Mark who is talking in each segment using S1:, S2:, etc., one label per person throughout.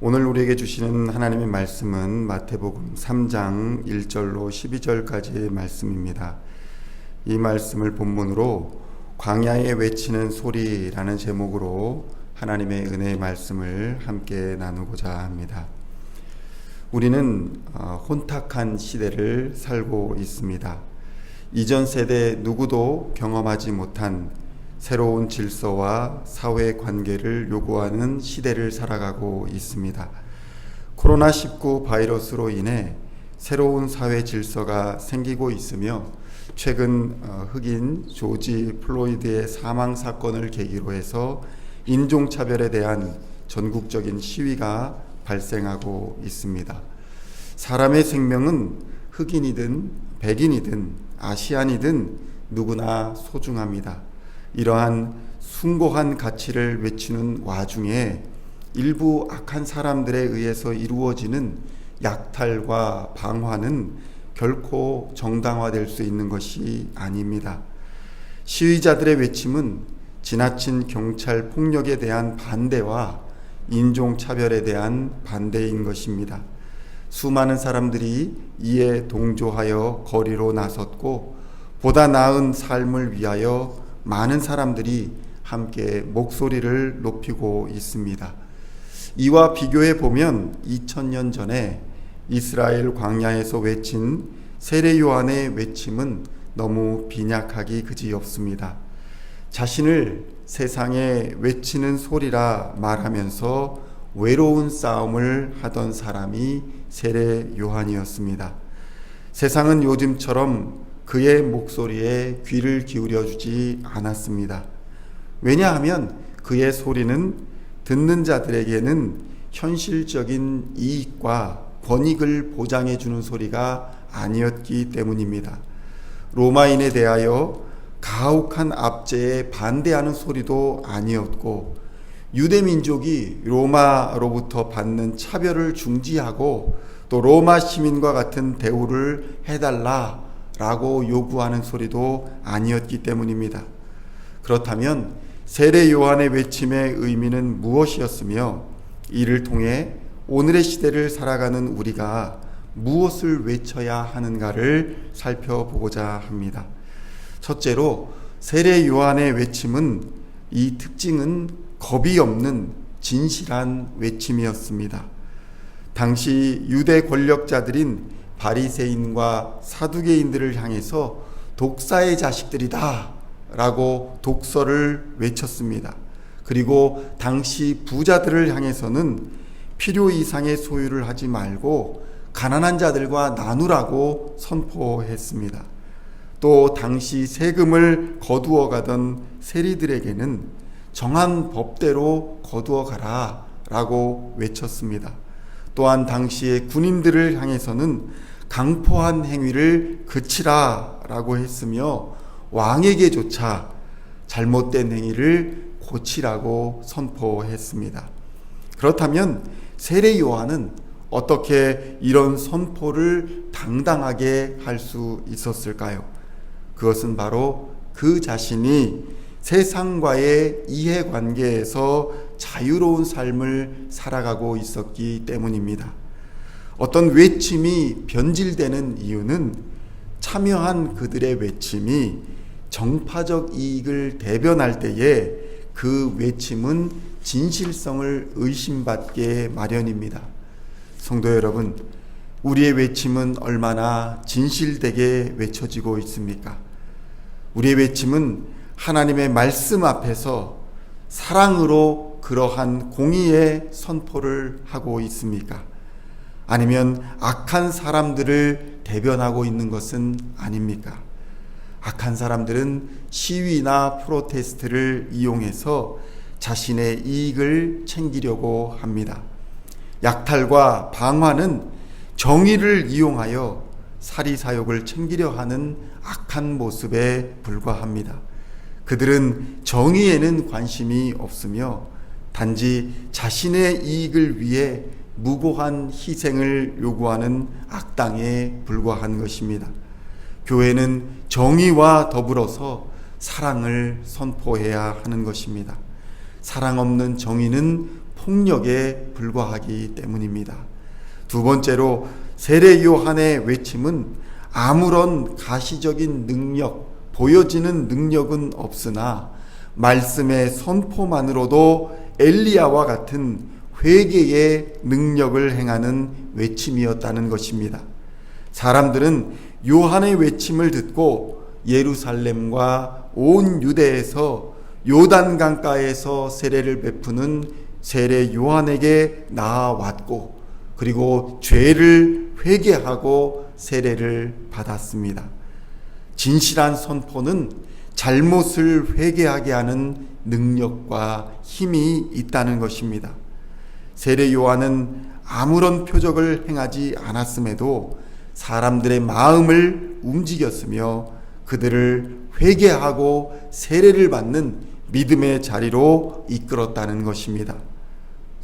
S1: 오늘 우리에게 주시는 하나님의 말씀은 마태복음 3장 1절로 12절까지의 말씀입니다. 이 말씀을 본문으로 광야에 외치는 소리라는 제목으로 하나님의 은혜의 말씀을 함께 나누고자 합니다. 우리는 혼탁한 시대를 살고 있습니다. 이전 세대 누구도 경험하지 못한 새로운 질서와 사회 관계를 요구하는 시대를 살아가고 있습니다. 코로나19 바이러스로 인해 새로운 사회 질서가 생기고 있으며 최근 흑인 조지 플로이드의 사망 사건을 계기로 해서 인종차별에 대한 전국적인 시위가 발생하고 있습니다. 사람의 생명은 흑인이든 백인이든 아시안이든 누구나 소중합니다. 이러한 숭고한 가치를 외치는 와중에 일부 악한 사람들에 의해서 이루어지는 약탈과 방화는 결코 정당화될 수 있는 것이 아닙니다. 시위자들의 외침은 지나친 경찰 폭력에 대한 반대와 인종차별에 대한 반대인 것입니다. 수많은 사람들이 이에 동조하여 거리로 나섰고 보다 나은 삶을 위하여 많은 사람들이 함께 목소리를 높이고 있습니다. 이와 비교해 보면 2000년 전에 이스라엘 광야에서 외친 세례 요한의 외침은 너무 빈약하기 그지없습니다. 자신을 세상에 외치는 소리라 말하면서 외로운 싸움을 하던 사람이 세례 요한이었습니다. 세상은 요즘처럼 그의 목소리에 귀를 기울여주지 않았습니다. 왜냐하면 그의 소리는 듣는 자들에게는 현실적인 이익과 권익을 보장해주는 소리가 아니었기 때문입니다. 로마인에 대하여 가혹한 압제에 반대하는 소리도 아니었고 유대민족이 로마로부터 받는 차별을 중지하고 또 로마 시민과 같은 대우를 해달라 라고 요구하는 소리도 아니었기 때문입니다. 그렇다면 세례 요한의 외침의 의미는 무엇이었으며 이를 통해 오늘의 시대를 살아가는 우리가 무엇을 외쳐야 하는가를 살펴보고자 합니다. 첫째로 세례 요한의 외침은 이 특징은 겁이 없는 진실한 외침이었습니다. 당시 유대 권력자들인 바리새인과 사두개인들을 향해서 독사의 자식들이다 라고 독설을 외쳤습니다. 그리고 당시 부자들을 향해서는 필요 이상의 소유를 하지 말고 가난한 자들과 나누라고 선포했습니다. 또 당시 세금을 거두어 가던 세리들에게는 정한 법대로 거두어 가라 라고 외쳤습니다. 또한 당시의 군인들을 향해서는 강포한 행위를 그치라 라고 했으며 왕에게조차 잘못된 행위를 고치라고 선포했습니다. 그렇다면 세례 요한은 어떻게 이런 선포를 당당하게 할 수 있었을까요? 그것은 바로 그 자신이 세상과의 이해관계에서 자유로운 삶을 살아가고 있었기 때문입니다. 어떤 외침이 변질되는 이유는 참여한 그들의 외침이 정파적 이익을 대변할 때에 그 외침은 진실성을 의심받게 마련입니다. 성도 여러분, 우리의 외침은 얼마나 진실되게 외쳐지고 있습니까? 우리의 외침은 하나님의 말씀 앞에서 사랑으로 그러한 공의의 선포를 하고 있습니까? 아니면 악한 사람들을 대변하고 있는 것은 아닙니까? 악한 사람들은 시위나 프로테스트를 이용해서 자신의 이익을 챙기려고 합니다. 약탈과 방화는 정의를 이용하여 사리사욕을 챙기려 하는 악한 모습에 불과합니다. 그들은 정의에는 관심이 없으며 단지 자신의 이익을 위해 무고한 희생을 요구하는 악당에 불과한 것입니다. 교회는 정의와 더불어서 사랑을 선포해야 하는 것입니다. 사랑 없는 정의는 폭력에 불과하기 때문입니다. 두 번째로 세례 요한의 외침은 아무런 가시적인 능력, 보여지는 능력은 없으나 말씀의 선포만으로도 엘리야와 같은 회개의 능력을 행하는 외침이었다는 것입니다. 사람들은 요한의 외침을 듣고 예루살렘과 온 유대에서 요단강가에서 세례를 베푸는 세례 요한에게 나아왔고, 그리고 죄를 회개하고 세례를 받았습니다. 진실한 선포는 잘못을 회개하게 하는 능력과 힘이 있다는 것입니다. 세례 요한은 아무런 표적을 행하지 않았음에도 사람들의 마음을 움직였으며 그들을 회개하고 세례를 받는 믿음의 자리로 이끌었다는 것입니다.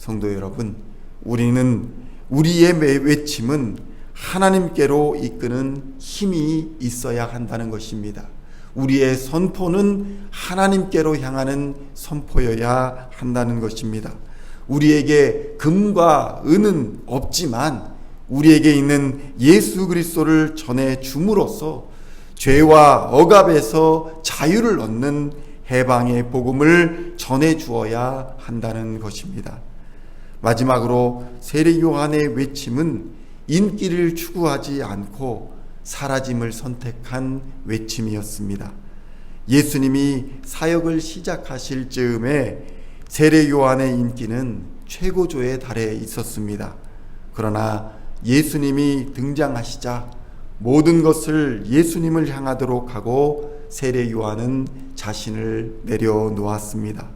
S1: 성도 여러분, 우리의 외침은 하나님께로 이끄는 힘이 있어야 한다는 것입니다. 우리의 선포는 하나님께로 향하는 선포여야 한다는 것입니다. 우리에게 금과 은은 없지만 우리에게 있는 예수 그리스도를 전해 줌으로써 죄와 억압에서 자유를 얻는 해방의 복음을 전해 주어야 한다는 것입니다. 마지막으로 세례 요한의 외침은 인기를 추구하지 않고 사라짐을 선택한 외침이었습니다. 예수님이 사역을 시작하실 즈음에 세례 요한의 인기는 최고조에 달해 있었습니다. 그러나 예수님이 등장하시자 모든 것을 예수님을 향하도록 하고 세례 요한은 자신을 내려놓았습니다.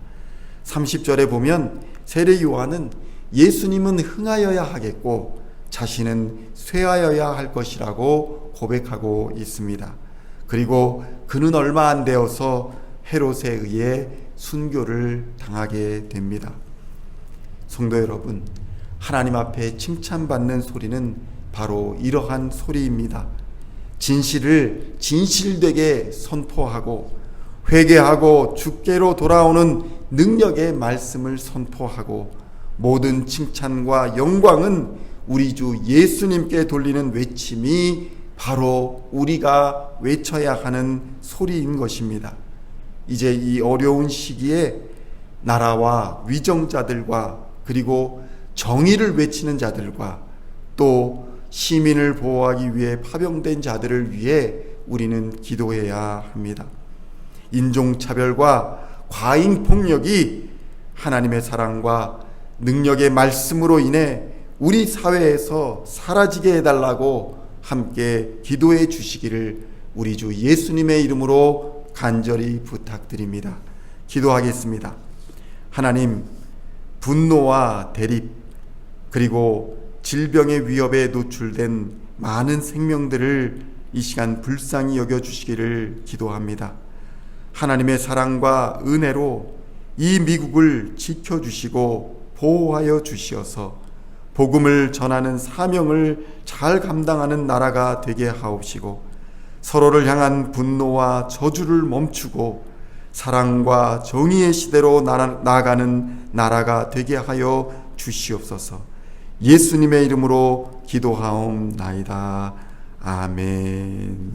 S1: 30절에 보면 세례 요한은 예수님은 흥하여야 하겠고 자신은 쇠하여야 할 것이라고 고백하고 있습니다. 그리고 그는 얼마 안 되어서 헤롯에 의해 순교를 당하게 됩니다. 성도 여러분, 하나님 앞에 칭찬받는 소리는 바로 이러한 소리입니다. 진실을 진실되게 선포하고 회개하고 주께로 돌아오는 능력의 말씀을 선포하고 모든 칭찬과 영광은 우리 주 예수님께 돌리는 외침이 바로 우리가 외쳐야 하는 소리인 것입니다. 이제 이 어려운 시기에 나라와 위정자들과 그리고 정의를 외치는 자들과 또 시민을 보호하기 위해 파병된 자들을 위해 우리는 기도해야 합니다. 인종차별과 과잉폭력이 하나님의 사랑과 능력의 말씀으로 인해 우리 사회에서 사라지게 해달라고 함께 기도해 주시기를 우리 주 예수님의 이름으로 간절히 부탁드립니다. 기도하겠습니다. 하나님, 분노와 대립 그리고 질병의 위협에 노출된 많은 생명들을 이 시간 불쌍히 여겨주시기를 기도합니다. 하나님의 사랑과 은혜로 이 미국을 지켜주시고 보호하여 주시어서 복음을 전하는 사명을 잘 감당하는 나라가 되게 하옵시고 서로를 향한 분노와 저주를 멈추고 사랑과 정의의 시대로 나아가는 나라가 되게 하여 주시옵소서. 예수님의 이름으로 기도하옵나이다. 아멘.